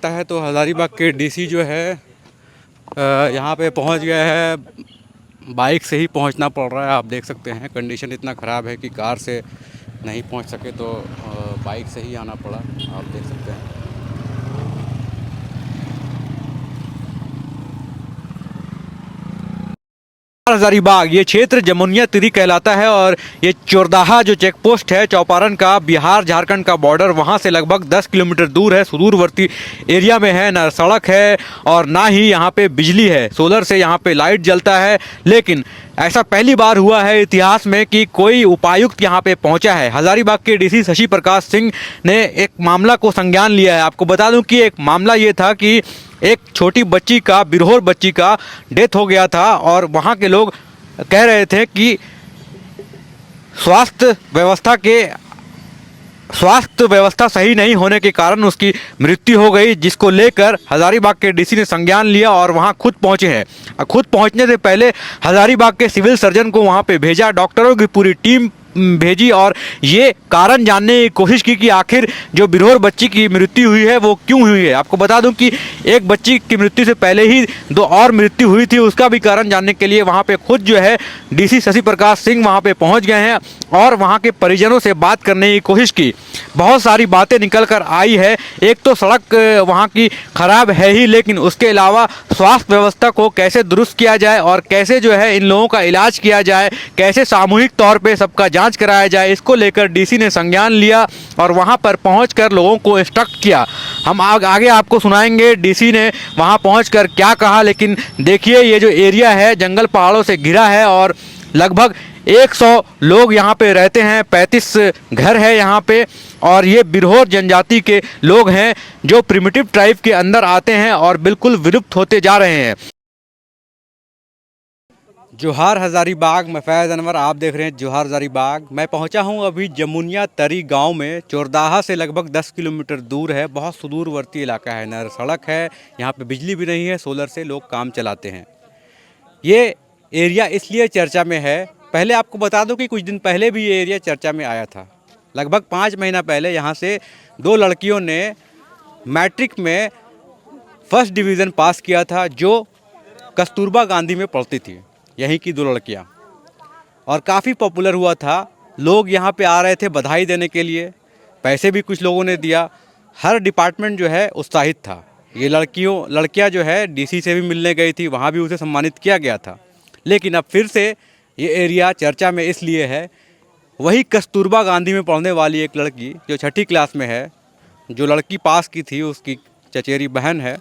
लगता है तो हज़ारीबाग के डीसी जो है यहाँ पे पहुँच गया है। बाइक से ही पहुँचना पड़ रहा है। आप देख सकते हैं कंडीशन इतना ख़राब है कि कार से नहीं पहुँच सके तो बाइक से ही आना पड़ा। आप देख सकते हैं। हज़ारीबाग ये क्षेत्र जमुनिया तिरी कहलाता है और ये चोरदाहा जो चेक पोस्ट है चौपारण का, बिहार झारखंड का बॉर्डर, वहाँ से लगभग 10 किलोमीटर दूर है। सुदूरवर्ती एरिया में है। ना सड़क है और ना ही यहाँ पे बिजली है। सोलर से यहाँ पे लाइट जलता है। लेकिन ऐसा पहली बार हुआ है इतिहास में कि कोई उपायुक्त यहाँ पे पहुँचा है। हज़ारीबाग के डीसी शशि प्रकाश सिंह ने एक मामला को संज्ञान लिया है। आपको बता दूं कि एक मामला ये था कि एक छोटी बच्ची का, बिरहोर बच्ची का डेथ हो गया था और वहाँ के लोग कह रहे थे कि स्वास्थ्य व्यवस्था सही नहीं होने के कारण उसकी मृत्यु हो गई, जिसको लेकर हज़ारीबाग के डीसी ने संज्ञान लिया और वहां खुद पहुंचे हैं। खुद पहुंचने से पहले हज़ारीबाग के सिविल सर्जन को वहां पे भेजा, डॉक्टरों की पूरी टीम भेजी और ये कारण जानने की कोशिश की कि आखिर जो बिरहोर बच्ची की मृत्यु हुई है वो क्यों हुई है। आपको बता दूं कि एक बच्ची की मृत्यु से पहले ही 2 और मृत्यु हुई थी। उसका भी कारण जानने के लिए वहां पे खुद जो है डीसी शशि प्रकाश सिंह वहां पे पहुंच गए हैं और वहां के परिजनों से बात करने की कोशिश की। बहुत सारी बातें निकल कर आई है। एक तो सड़क वहाँ की खराब है ही, लेकिन उसके अलावा स्वास्थ्य व्यवस्था को कैसे दुरुस्त किया जाए और कैसे जो है इन लोगों का इलाज किया जाए, कैसे सामूहिक तौर पे सबका जांच कराया जाए, इसको लेकर डीसी ने संज्ञान लिया और वहाँ पर पहुँचकर लोगों को इंस्ट्रक्ट किया। हम आगे आपको सुनाएंगे डीसी ने वहाँ पहुँचकर क्या कहा। लेकिन देखिए ये जो एरिया है जंगल पहाड़ों से घिरा है और लगभग 100 लोग यहाँ पे रहते हैं। 35 घर है यहाँ पे और ये बिरहोर जनजाति के लोग हैं जो प्रिमिटिव ट्राइब के अंदर आते हैं और बिल्कुल विलुप्त होते जा रहे हैं। जोहार हज़ारीबाग, मैं फैज़ अनवर, आप देख रहे हैं जोहार हज़ारीबाग। मैं पहुंचा हूं अभी जमुनिया तरी गांव में। चोरदाहा से लगभग 10 किलोमीटर दूर है। बहुत सुदूरवर्ती इलाका है। न सड़क है, यहाँ पे बिजली भी नहीं है। सोलर से लोग काम चलाते हैं। ये एरिया इसलिए चर्चा में है, पहले आपको बता दूं कि कुछ दिन पहले भी ये एरिया चर्चा में आया था। लगभग 5 महीना पहले यहाँ से 2 लड़कियों ने मैट्रिक में फर्स्ट डिवीज़न पास किया था, जो कस्तूरबा गांधी में पढ़ती थी। यहीं की 2 लड़कियाँ, और काफ़ी पॉपुलर हुआ था। लोग यहाँ पे आ रहे थे बधाई देने के लिए, पैसे भी कुछ लोगों ने दिया। हर डिपार्टमेंट जो है उत्साहित था। ये लड़कियाँ जो है डीसी से भी मिलने गई थी, वहाँ भी उसे सम्मानित किया गया था। लेकिन अब फिर से ये एरिया चर्चा में इसलिए है, वही कस्तूरबा गांधी में पढ़ने वाली एक लड़की जो 6ठी क्लास में है, जो लड़की पास की थी, उसकी चचेरी बहन है,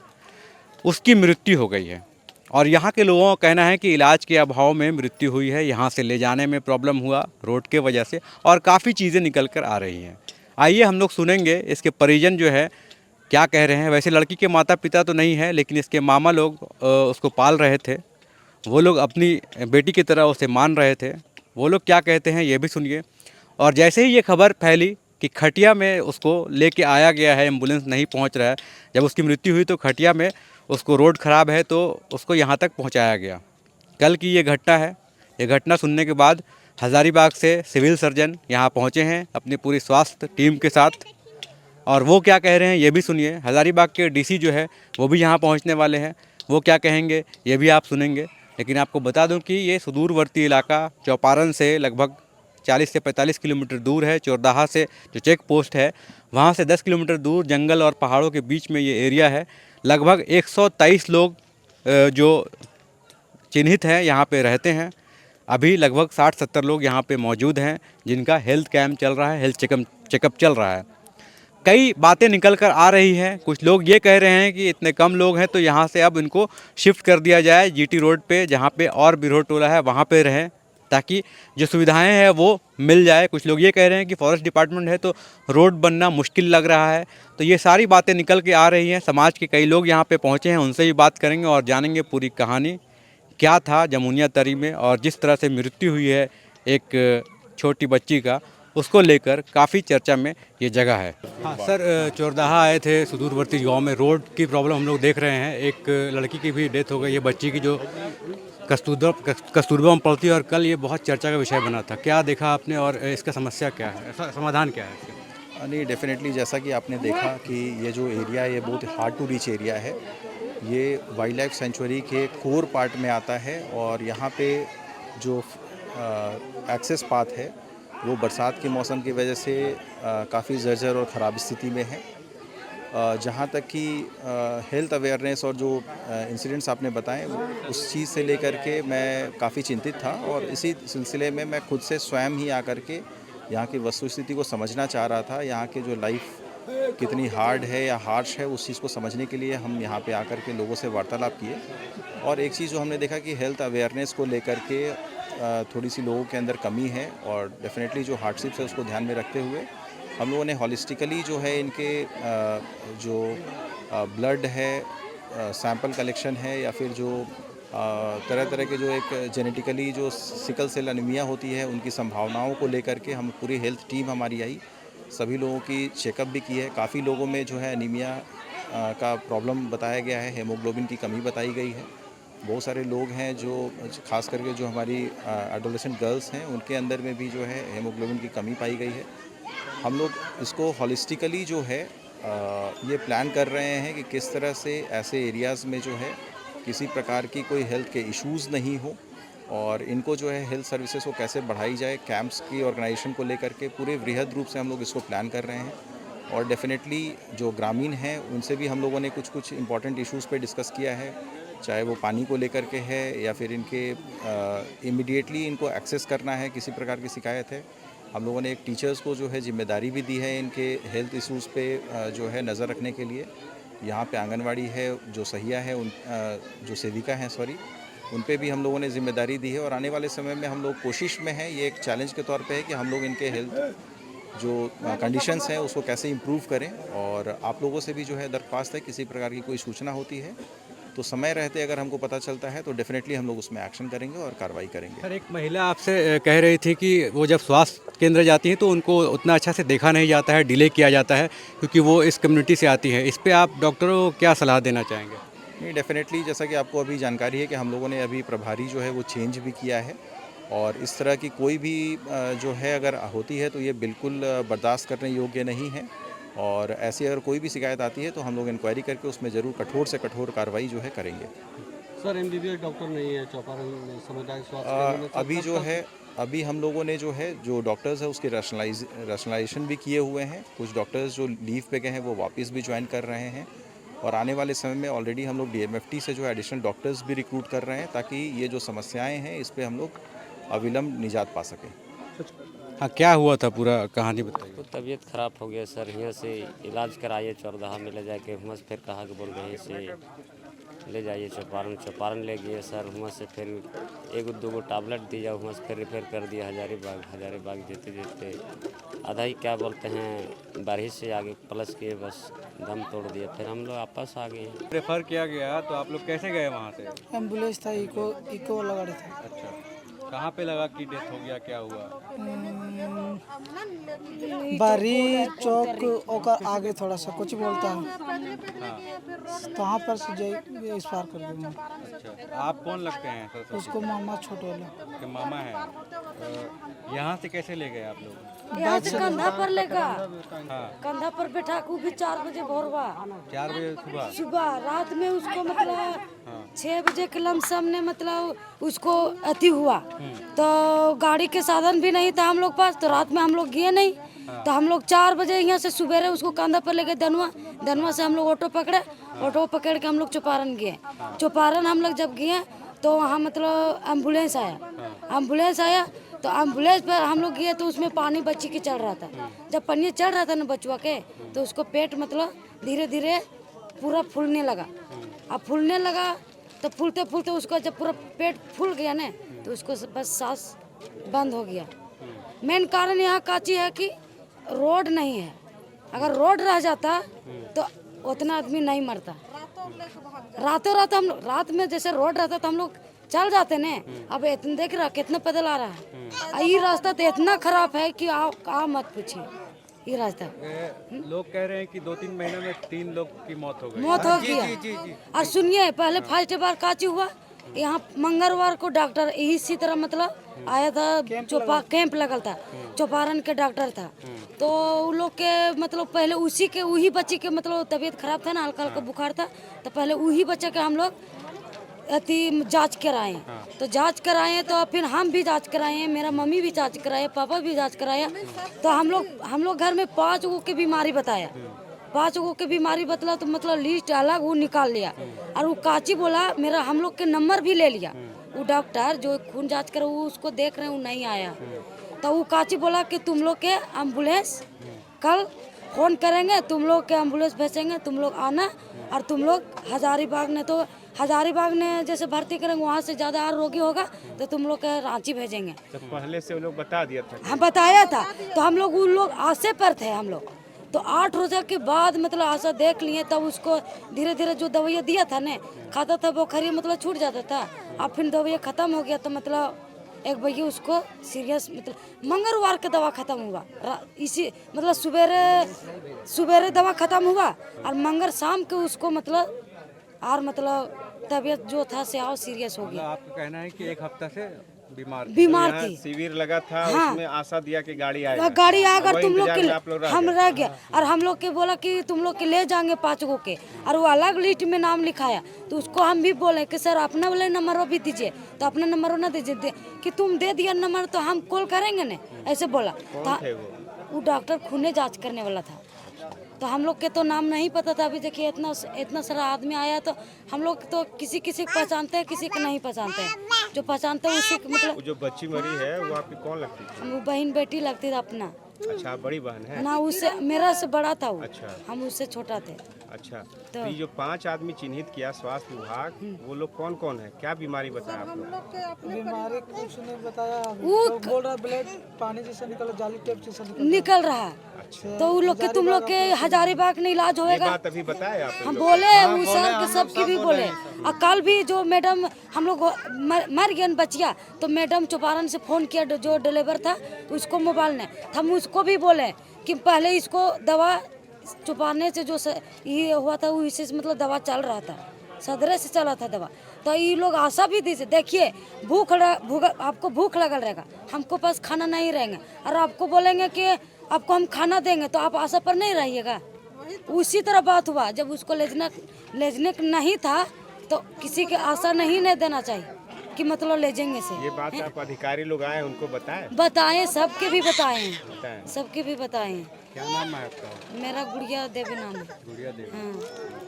उसकी मृत्यु हो गई है। और यहाँ के लोगों का कहना है कि इलाज के अभाव में मृत्यु हुई है। यहाँ से ले जाने में प्रॉब्लम हुआ रोड के वजह से, और काफ़ी चीज़ें निकल कर आ रही हैं। आइए हम लोग सुनेंगे इसके परिजन जो है क्या कह रहे हैं। वैसे लड़की के माता पिता तो नहीं है, लेकिन इसके मामा लोग उसको पाल रहे थे। वो लोग अपनी बेटी की तरह उसे मान रहे थे। वो लोग क्या कहते हैं ये भी सुनिए। और जैसे ही ये खबर फैली कि खटिया में उसको लेके आया गया है, एम्बुलेंस नहीं पहुंच रहा है, जब उसकी मृत्यु हुई तो खटिया में उसको रोड ख़राब है तो उसको यहाँ तक पहुँचाया गया। कल की ये घटना है। ये घटना सुनने के बाद हज़ारीबाग से सिविल सर्जन यहाँ पहुँचे हैं अपनी पूरी स्वास्थ्य टीम के साथ, और वो क्या कह रहे हैं ये भी सुनिए। हज़ारीबाग के डीसी जो है वो भी यहाँ पहुँचने वाले हैं, वो क्या कहेंगे ये भी आप सुनेंगे। लेकिन आपको बता दूं कि ये सुदूरवर्ती इलाका चौपारण से लगभग 40 से 45 किलोमीटर दूर है। चोरदाहा से जो चेक पोस्ट है वहाँ से 10 किलोमीटर दूर जंगल और पहाड़ों के बीच में ये एरिया है। लगभग 123 लोग जो चिन्हित हैं यहाँ पे रहते हैं। अभी लगभग 60-70 लोग यहाँ पे मौजूद हैं जिनका हेल्थ कैम्प चल रहा है, हेल्थ चेकअप चल रहा है। कई बातें निकल कर आ रही हैं। कुछ लोग ये कह रहे हैं कि इतने कम लोग हैं तो यहाँ से अब इनको शिफ्ट कर दिया जाए जीटी रोड पे, जहाँ पे और बिरहोर टोला है वहाँ पे रहें, ताकि जो सुविधाएं हैं वो मिल जाए। कुछ लोग ये कह रहे हैं कि फॉरेस्ट डिपार्टमेंट है तो रोड बनना मुश्किल लग रहा है। तो ये सारी बातें निकल के आ रही हैं। समाज के कई लोग यहाँ पे पहुँचे हैं, उनसे भी बात करेंगे और जानेंगे पूरी कहानी क्या था जमुनिया तरी में, और जिस तरह से मृत्यु हुई है एक छोटी बच्ची का, उसको लेकर काफ़ी चर्चा में ये जगह है। हाँ सर, चोरदाहा आए थे सुदूरवर्ती गांव में। रोड की प्रॉब्लम हम लोग देख रहे हैं। एक लड़की की भी डेथ हो गई है, बच्ची की, जो कस्तूरबा में पड़ती है, और कल ये बहुत चर्चा का विषय बना था। क्या देखा आपने और इसका समस्या क्या है, समाधान क्या है? नहीं, डेफिनेटली जैसा कि आपने देखा कि ये जो एरिया है ये बहुत हार्ड टू रीच एरिया है। ये वाइल्ड लाइफ सेंचुरी के कोर पार्ट में आता है और यहाँ पे जो एक्सेस पाथ है वो बरसात के मौसम की वजह से काफ़ी जर्जर और ख़राब स्थिति में है। जहाँ तक कि हेल्थ अवेयरनेस और जो इंसिडेंट्स आपने बताएं उस चीज़ से लेकर के मैं काफ़ी चिंतित था और इसी सिलसिले में मैं खुद से स्वयं ही आकर के यहाँ की वस्तुस्थिति को समझना चाह रहा था। यहाँ के जो लाइफ कितनी हार्ड है या हार्श है उस चीज़ को समझने के लिए हम यहाँ पे आकर के लोगों से वार्तालाप किए। और एक चीज़ जो हमने देखा कि हेल्थ अवेयरनेस को लेकर के थोड़ी सी लोगों के अंदर कमी है और डेफिनेटली जो हार्डशिप्स है उसको ध्यान में रखते हुए हम लोगों ने हॉलिस्टिकली जो है इनके जो ब्लड है सैंपल कलेक्शन है या फिर जो तरह तरह के जो एक जेनेटिकली जो सिकल सेल एनीमिया होती है उनकी संभावनाओं को लेकर के हम पूरी हेल्थ टीम हमारी आई, सभी लोगों की चेकअप भी की है। काफ़ी लोगों में जो है एनीमिया का प्रॉब्लम बताया गया है, हेमोग्लोबिन की कमी बताई गई है। बहुत सारे लोग हैं जो खास करके जो हमारी एडोलेसेंट गर्ल्स हैं उनके अंदर में भी जो है हेमोग्लोबिन की कमी पाई गई है। हम लोग इसको हॉलिस्टिकली जो है ये प्लान कर रहे हैं कि किस तरह से ऐसे एरियाज़ में जो है किसी प्रकार की कोई हेल्थ के इश्यूज़ नहीं हो और इनको जो है हेल्थ सर्विसेज को कैसे बढ़ाई जाए। कैंप्स की ऑर्गेनाइजेशन को लेकर के पूरे वृहद रूप से हम लोग इसको प्लान कर रहे हैं और डेफिनेटली जो ग्रामीण हैं उनसे भी हम लोगों ने कुछ कुछ इंपॉर्टेंट इश्यूज़ पे डिस्कस किया है, चाहे वो पानी को लेकर के है या फिर इनके इमीडिएटली इनको एक्सेस करना है, किसी प्रकार की शिकायत है। हम लोगों ने एक टीचर्स को जो है जिम्मेदारी भी दी है इनके हेल्थ इश्यूज़ पे जो है नज़र रखने के लिए। यहाँ पे आंगनवाड़ी है, जो सहिया है, उन जो सेविका हैं सॉरी, उन पे भी हम लोगों ने जिम्मेदारी दी है और आने वाले समय में हम लोग कोशिश में हैं, ये एक चैलेंज के तौर पे है कि हम लोग इनके हेल्थ जो कंडीशंस हैं उसको कैसे इम्प्रूव करें। और आप लोगों से भी जो है दरख्वास्त है, किसी प्रकार की कोई सूचना होती है तो समय रहते अगर हमको पता चलता है तो डेफिनेटली हम लोग उसमें एक्शन करेंगे और कार्रवाई करेंगे। सर, एक महिला आपसे कह रही थी कि वो जब स्वास्थ्य केंद्र जाती हैं तो उनको उतना अच्छा से देखा नहीं जाता है, डिले किया जाता है क्योंकि वो इस कम्युनिटी से आती हैं। इस पे आप डॉक्टरों को क्या सलाह देना चाहेंगे? नहीं, डेफिनेटली जैसा कि आपको अभी जानकारी है कि हम लोगों ने अभी प्रभारी जो है वो चेंज भी किया है और इस तरह की कोई भी जो है अगर होती है तो ये बिल्कुल बर्दाश्त करने योग्य नहीं है और ऐसी अगर कोई भी शिकायत आती है तो हम लोग इंक्वायरी करके उसमें ज़रूर कठोर से कठोर कार्रवाई जो है करेंगे। सर एमबीबीएस डॉक्टर नहीं है चौपारण में सामुदायिक स्वास्थ्य केंद्र में, तो अभी कब जो तक? है अभी हम लोगों ने जो है जो डॉक्टर्स है उसके रैशनलाइजेशन भी किए हुए हैं। कुछ डॉक्टर्स जो लीव पे गए हैं वो वापस भी ज्वाइन कर रहे हैं और आने वाले समय में ऑलरेडी हम लोग डीएमएफटी से जो है एडिशनल डॉक्टर्स भी रिक्रूट कर रहे हैं ताकि ये जो समस्याएं हैं इस पे हम लोग अविलंब निजात पा सकें। हाँ, क्या हुआ था, पूरा कहानी बताइए। तो तबीयत खराब हो गया सर, यहाँ से इलाज कराइए चौरदहा में ले जाके, हुआ से फिर कहा कि बोल रहे से ले जाइए चौपारण ले गए सर। हुआ से फिर एक दो टैबलेट दिया, हुआ से फिर रेफर कर दिया हजारीबाग जेते जेते आधा ही क्या बोलते हैं बारिश से आगे प्लस किए, बस दम तोड़ दिया। फिर हम लोग वापस आ गए। रेफर किया गया तो आप लोग कैसे गए वहाँ से? एम्बुलेंस था, इको वाला गाड़ी था। अच्छा, कहाँ पे लगा कि डेथ हो गया, क्या हुआ? बारी चौक ओकर आगे थोड़ा सा कुछ बोलता है, हाँ, वहाँ पर से जाई इस पार कर दूँगा। अच्छा, आप कौन लगते हैं सर? उसको मामा छोटे वाला के मामा हैं। यहाँ से कैसे ले गए आप लोग? यहाँ से कंधा पर लेगा, हाँ, कंधा पर बैठा को भी 4 बजे भोरवा 4 बजे सुबह? सुबह। रात में उसको मतलब 6 बजे के लमसम ने मतलब उसको अति हुआ तो गाड़ी के साधन भी नहीं था हम लोग पास, तो रात में हम लोग गए नहीं। तो हम लोग 4 बजे यहाँ से सवेरे उसको कंधा पर लेके धनुआ से हम लोग ऑटो पकड़ के हम लोग चौपारण गए। चौपारण हम लोग जब गए तो वहाँ मतलब एम्बुलेंस आया तो एम्बुलेंस पर हम लोग गए तो उसमें पानी बच्ची के चढ़ रहा था। जब पानी चढ़ रहा था ना बचुआ के, तो उसको पेट मतलब धीरे धीरे पूरा फूलने लगा। अब फूलने लगा तो फूलते फूलते उसको जब पूरा पेट फूल गया ना तो उसको बस सांस बंद हो गया। मेन कारण यहाँ काची है कि रोड नहीं है। अगर रोड रह जाता तो उतना आदमी नहीं मरता। रातों रात हम लोग, रात में जैसे रोड रहता तो हम लोग चल जाते ने। अब इतना देख रहा कितना पैदल आ रहा है। ये रास्ता तो इतना खराब है कि आप मत पूछिए। ये रास्ता लोग कह रहे हैं कि 2-3 महीने में 3 लोग की मौत हो गई। मौत हो गया। और सुनिए, पहले फर्स्ट बार काची हुआ यहाँ मंगलवार को डॉक्टर इसी तरह मतलब आया था, कैंप लगल था, चौपारण के डॉक्टर था। तो उन लोग के मतलब पहले वही बच्ची के मतलब तबीयत खराब था ना, हल्का हल्का बुखार था, तो पहले वही बच्चे के हम लोग जांच कराए। तो जांच कराए तो फिर हम भी जांच कराए, मेरा मम्मी भी जांच कराए, पापा भी जांच कराया। तो हम लोग घर में 5 गो के बीमारी बताया, 5 गो के बीमारी बतला तो मतलब लिस्ट अलग वो निकाल लिया। और वो काची बोला मेरा हम लोग के नंबर भी ले लिया। वो डॉक्टर जो खून जांच करे वो उसको देख रहे हैं, वो नहीं आया। तो वो काची बोला कि तुम लोग के एम्बुलेंस कल फोन करेंगे, तुम लोग के एम्बुलेंस भेजेंगे, तुम लोग आना। और तुम लोग हजारीबाग ने तो हजारीबाग ने जैसे भर्ती करेंगे, वहाँ से ज़्यादा और रोगी होगा तो तुम लोग के रांची भेजेंगे। तो पहले से वो लोग बता दिया था? हाँ बताया था। तो हम लोग उन लोग आशे पर थे हम लोग। तो 8 रोजा के बाद मतलब आशा देख लिए, तब उसको धीरे धीरे जो दवाइयाँ दिया था ने खाता था बुखारी मतलब छूट जाता था। अब फिर दवाइयाँ ख़त्म हो गया तो मतलब एक बजे उसको सीरियस मतलब मंगलवार के दवा ख़त्म हुआ, इसी मतलब सवेरे दवा ख़त्म हुआ और मंगल शाम के उसको मतलब और मतलब तबीयत जो था से और सीरियस हो गया। आपका कहना है कि 1 हफ्ता से बीमार बीमार थी। शिविर लगा था, हाँ। उसमें आशा दिया कि गाड़ी आएगा, गाड़ी आएगा, वही तुम लोग इंतजार में आप लोग के रह हम गए। रह गया। और हम लोग के बोला कि तुम लोग के ले जाएंगे 5 गो के, और वो अलग लिस्ट में नाम लिखाया। तो उसको हम भी बोले कि सर अपना वाले नंबर भी दीजिए, तो अपना नंबर ना दीजिए कि तुम दे दिया नंबर तो हम कॉल करेंगे ना, ऐसे बोला। कौन थे वो डॉक्टर खूने जाँच करने वाला था। तो हम लोग के तो नाम नहीं पता था। अभी देखिए इतना सारा आदमी आया, तो हम लोग तो किसी को पहचानते हैं, किसी को नहीं पहचानते हैं। जो पहचानते हैं उसी मतलब। वो जो बच्ची मरी है वो आपकी कौन लगती थी? वो बहन बेटी लगती था अपना। अच्छा, आप बड़ी बहन है? ना उससे मेरा से बड़ा था वो। अच्छा। हम उससे छोटा थे। अच्छा, तो ये जो 5 आदमी चिन्हित किया स्वास्थ्य विभाग, वो लोग कौन कौन है, क्या बीमारी बताया आप लोग? बीमारी कुछ नहीं बताया। वो लोग बोल रहा ब्लड पानी जैसा निकल, जाली टेप जैसा निकल रहा है। तो उन लोग के तुम लोग के हजारीबाग में इलाज ये होएगा। बात अभी बताया आप हम लोग? बोले वो सर सबकी भी बोले। और कल भी जो मैडम हम लोग मर गया बचिया, तो मैडम चौपारण से फोन किया जो डिलीवर था उसको मोबाइल ने, हम उसको भी बोले कि पहले इसको दवा चौपाने से जो ये हुआ था वो इसे मतलब दवा चल रहा था, सदरे से चला था दवा। तो ये लोग आशा भी दी, देखिए आपको भूख लगल रहेगा, हमको पास खाना नहीं रहेंगे, और आपको बोलेंगे कि आपको हम खाना देंगे तो आप आशा पर नहीं रहिएगा। उसी तरह बात हुआ। जब उसको लेजने नहीं था तो किसी के आशा नहीं देना चाहिए कि मतलब ले जाएंगे से। ये बात आप अधिकारी लोग आए उनको बताएं, सबके भी बताएं, बताएं। सबके भी बताएं। क्या नाम है आपका? मेरा गुड़िया देवी नाम है। गुड़िया देवी। हाँ,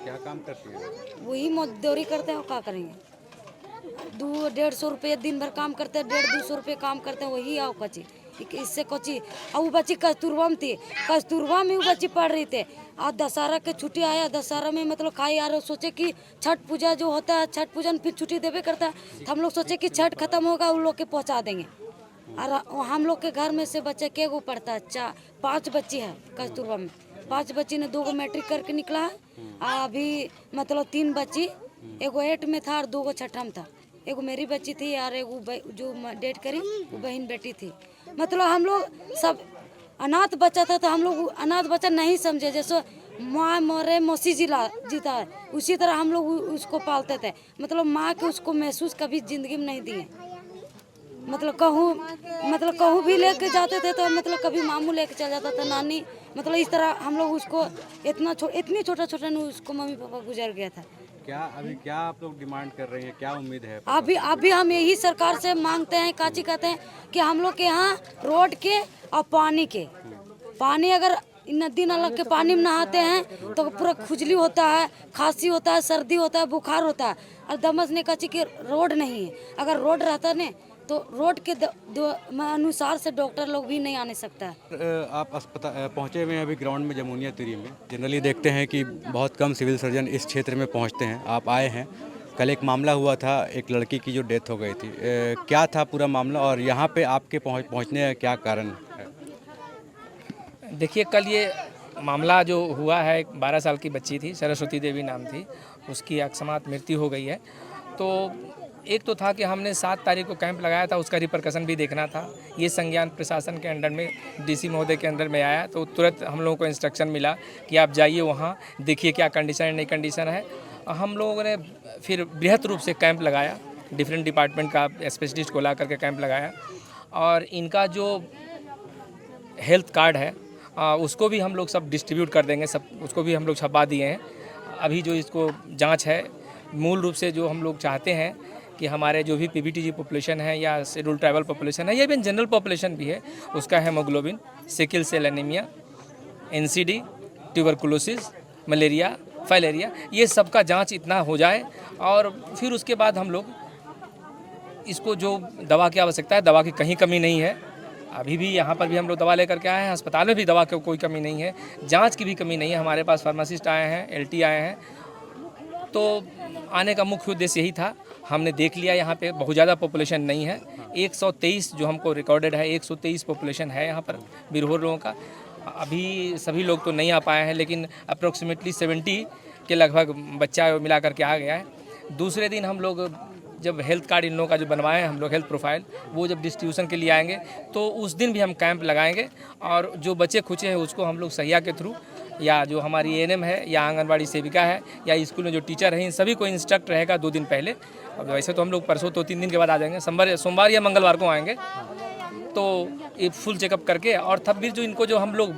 क्या काम करती है? वही मजदूरी करते हैं और क्या करेंगे। 200-150 रुपये दिन भर काम करते हैं, 150-200 रुपये काम करते हैं, वही आओ कची इससे कची। और वो बच्ची कस्तूरबा में थी, कस्तूरबा में वो बच्ची पढ़ रही थी। आज दशहरा के छुट्टी आया, दशहरा में मतलब खाई यार सोचे कि छठ पूजा जो होता है, छठ पूजा में फिर छुट्टी देवे करता है, तो हम लोग सोचे कि छठ खत्म होगा उन लोग के पहुंचा देंगे। और हम लोग के घर में से बच्चे के गो पढ़ता है, 5 बच्ची है कस्तूरबा में। 5 बच्ची ने 2 गो मैट्रिक करके निकला है। अभी मतलब 3 बच्ची, एगो 8 में था और 2 गो छठा में था। एगो मेरी बच्ची थी और एगो जो डेट करी वो बहन बेटी थी। मतलब हम लोग सब अनाथ बच्चा था, तो हम लोग अनाथ बच्चा नहीं समझे। जैसे माँ मरे मौसी जीता है, उसी तरह हम लोग उसको पालते थे। मतलब माँ के उसको महसूस कभी जिंदगी में नहीं दिए। मतलब कहूँ भी लेके जाते थे तो मतलब कभी मामू लेके चल जाता था, नानी, मतलब इस तरह हम लोग उसको इतनी छोटा उसको मम्मी पापा गुजर गया था। क्या आप लोग डिमांड कर रहे हैं, क्या उम्मीद है? अभी हम यही सरकार से मांगते हैं, काची कहते हैं कि हम लोग के यहाँ रोड के और पानी अगर नदी नाला के पानी में नहाते हैं तो पूरा खुजली होता है, खांसी होता है, सर्दी होता है, बुखार होता है। और दमस ने कची कि रोड नहीं है। अगर रोड रहता ने तो रोड के अनुसार से डॉक्टर लोग भी नहीं आने सकता है। आप अस्पताल पहुँचे हुए हैं अभी ग्राउंड में जमुनिया तिरी में। जनरली देखते हैं कि बहुत कम सिविल सर्जन इस क्षेत्र में पहुँचते हैं, आप आए हैं। कल एक मामला हुआ था, एक लड़की की जो डेथ हो गई थी, क्या था पूरा मामला और यहाँ पे आपके पहुँचने का क्या कारण है? देखिए, कल ये मामला जो हुआ है, 12 साल की बच्ची थी, सरस्वती देवी नाम थी, उसकी अकस्मात मृत्यु हो गई है। तो एक तो था कि हमने 7 तारीख को कैंप लगाया था, उसका रिपरकशन भी देखना था। ये संज्ञान प्रशासन के अंडर में, डीसी महोदय के अंडर में आया, तो तुरंत हम लोगों को इंस्ट्रक्शन मिला कि आप जाइए वहाँ, देखिए क्या कंडीशन है, नहीं कंडीशन है। हम लोगों ने फिर बृहत रूप से कैंप लगाया डिफरेंट डिपार्टमेंट का स्पेशलिस्ट को ला करके कैंप लगाया। और इनका जो हेल्थ कार्ड है उसको भी हम लोग सब डिस्ट्रीब्यूट कर देंगे, सब उसको भी हम लोग छपवा दिए हैं। अभी जो इसको जांच है, मूल रूप से जो हम लोग चाहते हैं कि हमारे जो भी पीबीटीजी पॉपुलेशन है या शेड्यूल ट्राइबल पॉपुलेशन है या इवन जनरल पॉपुलेशन भी है, उसका haemoglobin, sickle cell anaemia, NCD, tuberculosis, malaria, filaria, ये सब का जांच इतना हो जाए और फिर उसके बाद हम लोग इसको जो दवा की आवश्यकता है, दवा की कहीं कमी नहीं है। अभी भी यहाँ पर भी हम लोग दवा लेकर के आए हैं, अस्पताल में भी दवा की कोई कमी नहीं है, जांच की भी कमी नहीं है। हमारे पास फार्मासिस्ट आए हैं, एलटी आए हैं। तो आने का मुख्य उद्देश्य यही था। हमने देख लिया यहाँ पे बहुत ज़्यादा पॉपुलेशन नहीं है, 123 जो हमको रिकॉर्डेड है, 123 पॉपुलेशन है यहाँ पर बिरहोर लोगों का। अभी सभी लोग तो नहीं आ पाए हैं, लेकिन अप्रोक्सीमेटली 70 के लगभग बच्चा मिला करके आ गया है। दूसरे दिन हम लोग जब हेल्थ कार्ड इन लोगों का जो बनवाए हैं हम लोग, हेल्थ प्रोफाइल, वो जब डिस्ट्रीब्यूशन के लिए आएंगे तो उस दिन भी हम कैंप लगाएंगे और जो बच्चे खुचे हैं उसको हम लोग सहिया के थ्रू या जो हमारी एएनएम है या आंगनबाड़ी सेविका है या स्कूल में जो टीचर हैं, इन सभी को इंस्ट्रक्ट रहेगा 2 दिन पहले। और वैसे तो हम लोग परसों तो 3 दिन के बाद आ जाएंगे, सोमवार या मंगलवार को आएंगे तो ये फुल चेकअप करके। और तब भी जो इनको जो हम लोग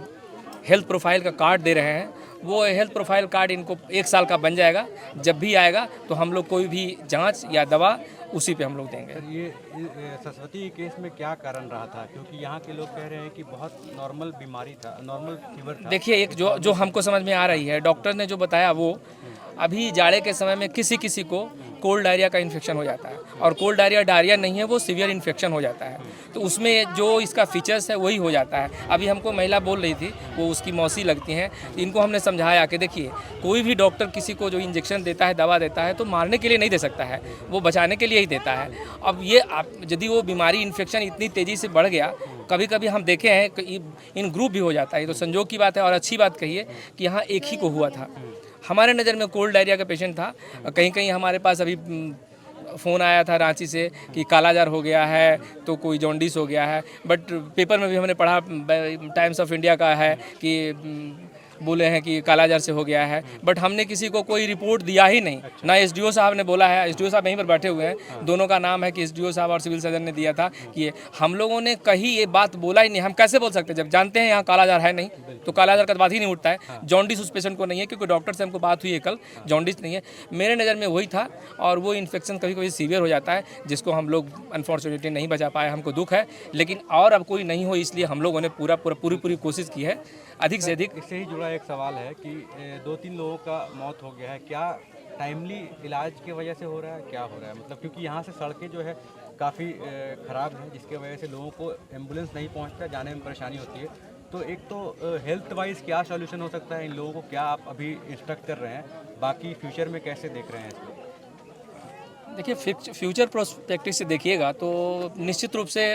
हेल्थ प्रोफाइल का कार्ड दे रहे हैं, वो हेल्थ प्रोफाइल कार्ड इनको 1 साल का बन जाएगा। जब भी आएगा तो हम लोग कोई भी जांच या दवा उसी पे हम लोग देंगे। सर, ये सरस्वती केस में क्या कारण रहा था? क्योंकि यहाँ के लोग कह रहे हैं कि बहुत नॉर्मल बीमारी था, नॉर्मल फीवर था। देखिए, एक जो हमको समझ में आ रही है, डॉक्टर ने जो बताया वो अभी जाड़े के समय में किसी को कोल्ड डायरिया का इन्फेक्शन हो जाता है, और कोल्ड डायरिया नहीं है, वो सीवियर इन्फेक्शन हो जाता है। तो उसमें जो इसका फीचर्स है वही हो जाता है। अभी हमको महिला बोल रही थी, वो उसकी मौसी लगती हैं, इनको हमने समझाया कि देखिए, कोई भी डॉक्टर किसी को जो इंजेक्शन देता है, दवा देता है, तो मारने के लिए नहीं दे सकता है, वो बचाने के लिए ही देता है। अब ये यदि वो बीमारी इन्फेक्शन इतनी तेज़ी से बढ़ गया, कभी कभी हम देखे हैं कि इन ग्रुप भी हो जाता है। तो संजोग की बात है और अच्छी बात कही है कि यहाँ एक ही को हुआ था। हमारे नज़र में कोल्ड डायरिया का पेशेंट था। कहीं हमारे पास अभी फ़ोन आया था रांची से कि कालाजार हो गया है, तो कोई जॉन्डिस हो गया है। बट पेपर में भी हमने पढ़ा, टाइम्स ऑफ इंडिया का है कि बोले हैं कि कालाजार से हो गया है। बट हमने किसी को कोई रिपोर्ट दिया ही नहीं। ना एसडीओ साहब ने बोला है, एसडीओ साहब यहीं पर बैठे हुए हैं, दोनों का नाम है कि एसडीओ साहब और सिविल सर्जन ने दिया था कि हम लोगों ने कहीं ये बात बोला ही नहीं। हम कैसे बोल सकते जब जानते हैं यहाँ कालाजार है नहीं, तो कालाजार का बात ही नहीं उठता है। जॉन्डिस उस पेशेंट को नहीं है, क्योंकि डॉक्टर से हमको बात हुई है कल, जॉन्डिस नहीं है। मेरे नज़र में वही था, और वो इन्फेक्शन कभी कभी सीवियर हो जाता है, जिसको हम लोग अनफॉर्चुनेटली नहीं बचा पाए, हमको दुख है। लेकिन और अब कोई नहीं हो, इसलिए हम लोगों ने पूरी कोशिश की है अधिक से अधिक। इससे ही जुड़ा एक सवाल है कि 2-3 लोगों का मौत हो गया है, क्या टाइमली इलाज की वजह से हो रहा है, क्या हो रहा है? मतलब क्योंकि यहाँ से सड़कें जो है काफ़ी ख़राब हैं, जिसके वजह से लोगों को एम्बुलेंस नहीं पहुँचता, जाने में परेशानी होती है। तो एक तो हेल्थ वाइज क्या सॉल्यूशन हो सकता है इन लोगों को, क्या आप अभी इंस्ट्रक्ट कर रहे हैं? बाकी फ्यूचर में कैसे देख रहे हैं इसको? देखिए, फ्यूचर प्रोस्पेक्टिव से देखिएगा तो निश्चित रूप से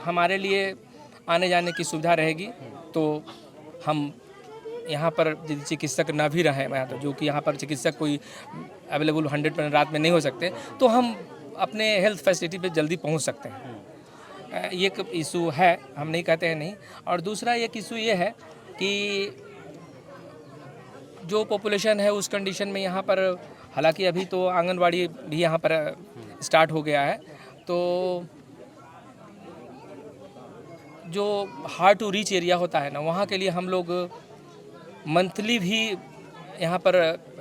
हमारे लिए आने जाने की सुविधा रहेगी। तो हम यहाँ पर यदि चिकित्सक ना भी रहें, तो जो कि यहाँ पर चिकित्सक कोई अवेलेबल 100% रात में नहीं हो सकते, तो हम अपने हेल्थ फैसिलिटी पे जल्दी पहुँच सकते हैं। ये एक इशू है, हम नहीं कहते हैं नहीं। और दूसरा एक इशू ये है कि जो पॉपुलेशन है उस कंडीशन में यहाँ पर, हालांकि अभी तो आंगनवाड़ी भी यहाँ पर स्टार्ट हो गया है, तो जो हार्ड टू रीच एरिया होता है ना, वहाँ के लिए हम लोग मंथली भी यहाँ पर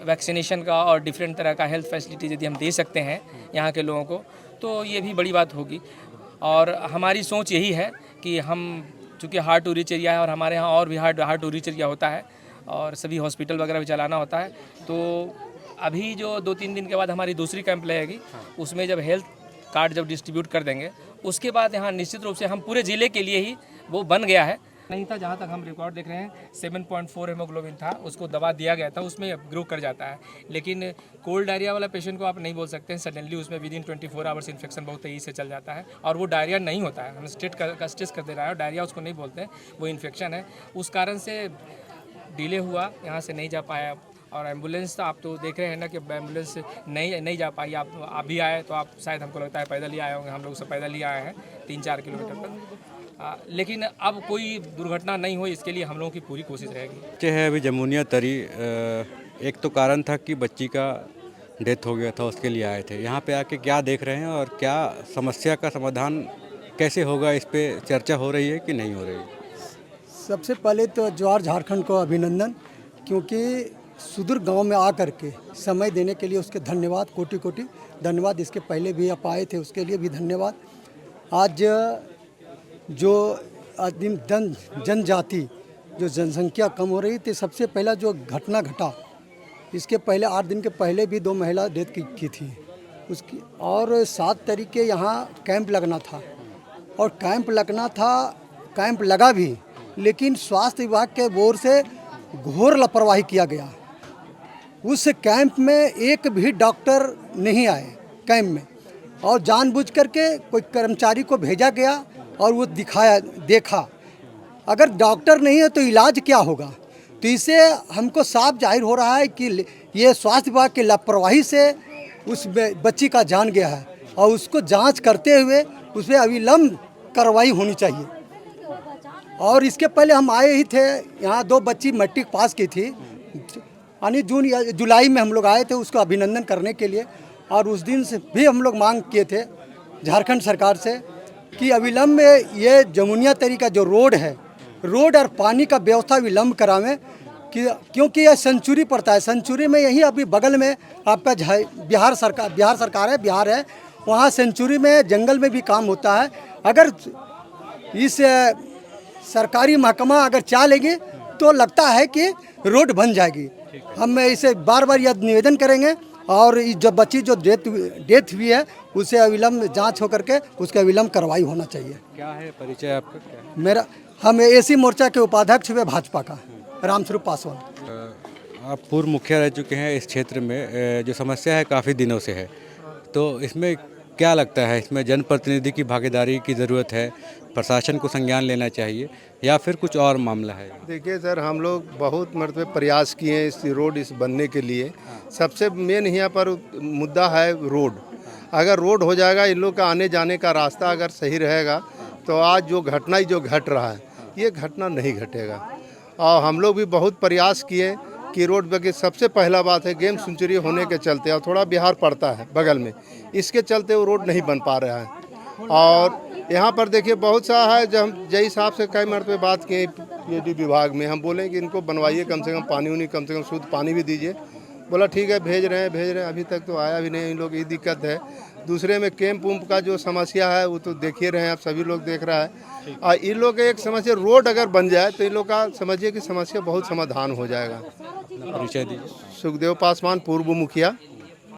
वैक्सीनेशन का और डिफरेंट तरह का हेल्थ फैसिलिटी यदि हम दे सकते हैं यहाँ के लोगों को, तो ये भी बड़ी बात होगी। और हमारी सोच यही है कि हम, चूँकि हार्ड टू रीच एरिया है और हमारे यहाँ और भी हार्ड टू रीच एरिया होता है और सभी हॉस्पिटल वगैरह भी चलाना होता है, तो अभी जो 2-3 दिन के बाद हमारी दूसरी कैंप लगेगी, उसमें जब हेल्थ कार्ड जब डिस्ट्रीब्यूट कर देंगे, उसके बाद यहाँ निश्चित रूप से हम पूरे ज़िले के लिए ही वो बन गया है। नहीं था, जहाँ तक हम रिकॉर्ड देख रहे हैं 7.4 हेमोग्लोबिन था, उसको दवा दिया गया था, उसमें ग्रो कर जाता है। लेकिन कोल्ड डायरिया वाला पेशेंट को आप नहीं बोल सकते हैं, सडनली उसमें विदिन 24 आवर्स इन्फेक्शन बहुत तेज़ी से चल जाता है, और वो डायरिया नहीं होता है। हम स्ट्रेस कर दे रहा है, डायरिया उसको नहीं बोलते हैं, वो इन्फेक्शन है। उस कारण से डिले हुआ, यहाँ से नहीं जा पाया। और एम्बुलेंस तो आप तो देख रहे हैं ना कि एम्बुलेंस नहीं जा पाई। आप भी आए तो आप शायद, हमको लगता है पैदल ही आए होंगे, हम लोग सब पैदल ही आए हैं 3-4 किलोमीटर पर। लेकिन अब कोई दुर्घटना नहीं हो, इसके लिए हम लोगों की पूरी कोशिश रहेगी। है अभी जमुनिया तरी, एक तो कारण था कि बच्ची का डेथ हो गया था, उसके लिए आए थे। यहाँ पे आके क्या देख रहे हैं और क्या समस्या का समाधान कैसे होगा, इस पे चर्चा हो रही है कि नहीं हो रही है? सबसे पहले तो ज्वार झारखंड को अभिनंदन, क्योंकि सुदूर गांव में आकर के समय देने के लिए उसके धन्यवाद, कोटि कोटि धन्यवाद। इसके पहले भी आप आए थे, उसके लिए भी धन्यवाद। आज जो दिन जनजाति जो जनसंख्या कम हो रही थी, सबसे पहला जो घटना घटा, इसके पहले 8 दिन के पहले भी 2 महिला डेथ की थी उसकी। और 7 तारीख के यहाँ कैंप लगना था, और कैंप लगा भी, लेकिन स्वास्थ्य विभाग के ओर से घोर लापरवाही किया गया। उस कैंप में एक भी डॉक्टर नहीं आए कैंप में, और जानबूझ करके कोई कर्मचारी को भेजा गया और वो देखा। अगर डॉक्टर नहीं है तो इलाज क्या होगा? तो इससे हमको साफ जाहिर हो रहा है कि ये स्वास्थ्य विभाग की लापरवाही से उस बच्ची का जान गया है, और उसको जांच करते हुए उस पर अविलंब कार्रवाई होनी चाहिए। और इसके पहले हम आए ही थे, यहाँ 2 बच्ची मैट्रिक पास की थी, यानी जून या जुलाई में हम लोग आए थे उसको अभिनंदन करने के लिए। और उस दिन से भी हम लोग मांग किए थे झारखंड सरकार से कि अविलंब में ये जमुनिया तरी का जो रोड और पानी का व्यवस्था विलम्ब करावें, क्योंकि यह सेंचुरी पड़ता है। सेंचुरी में यही अभी बगल में आपका बिहार सरकार है, वहाँ सेंचुरी में जंगल में भी काम होता है। अगर इस सरकारी महकमा अगर चाहेगी तो लगता है कि रोड बन जाएगी। हम इसे बार बार यह निवेदन करेंगे, और जो बच्ची जो डेथ हुई है उसे अविलंब जांच होकर के उसके अविलंब कार्रवाई होना चाहिए। क्या है परिचय आपका? क्या है? मेरा हम एसी मोर्चा के उपाध्यक्ष हुए भाजपा का रामस्वरूप पासवान। आप पूर्व मुखिया रह चुके हैं इस क्षेत्र में, जो समस्या है काफ़ी दिनों से है, तो इसमें क्या लगता है, इसमें जनप्रतिनिधि की भागीदारी की ज़रूरत है, प्रशासन को संज्ञान लेना चाहिए, या फिर कुछ और मामला है? देखिए सर, हम लोग बहुत मरतबे प्रयास किए हैं इस रोड बनने के लिए। सबसे मेन यहाँ पर मुद्दा है रोड। अगर रोड हो जाएगा, इन लोग का आने जाने का रास्ता अगर सही रहेगा, तो आज जो घट रहा है ये घटना नहीं घटेगा। और हम लोग भी बहुत प्रयास किए कि रोड बगे। सबसे पहला बात है गेम सेंचुरी होने के चलते, और थोड़ा बिहार पड़ता है बगल में, इसके चलते वो रोड नहीं बन पा रहा है। और यहाँ पर देखिए बहुत सा है, जब हम जय साहब से कई मरतबे बात किए पीएचडी विभाग में, हम बोले कि इनको बनवाइए, कम से कम पानी उनी कम से कम शुद्ध पानी भी दीजिए। बोला ठीक है, भेज रहे हैं, अभी तक तो आया भी नहीं। इन लोग ये दिक्कत है। दूसरे में कैंप उम्प का जो समस्या है वो तो देख ही रहे हैं, आप सभी लोग देख रहा है। और इन लोग का एक समस्या, रोड अगर बन जाए तो इन लोग का समझिए कि समस्या बहुत समाधान हो जाएगा। परिचय दीजिए। सुखदेव पासवान, पूर्व मुखिया।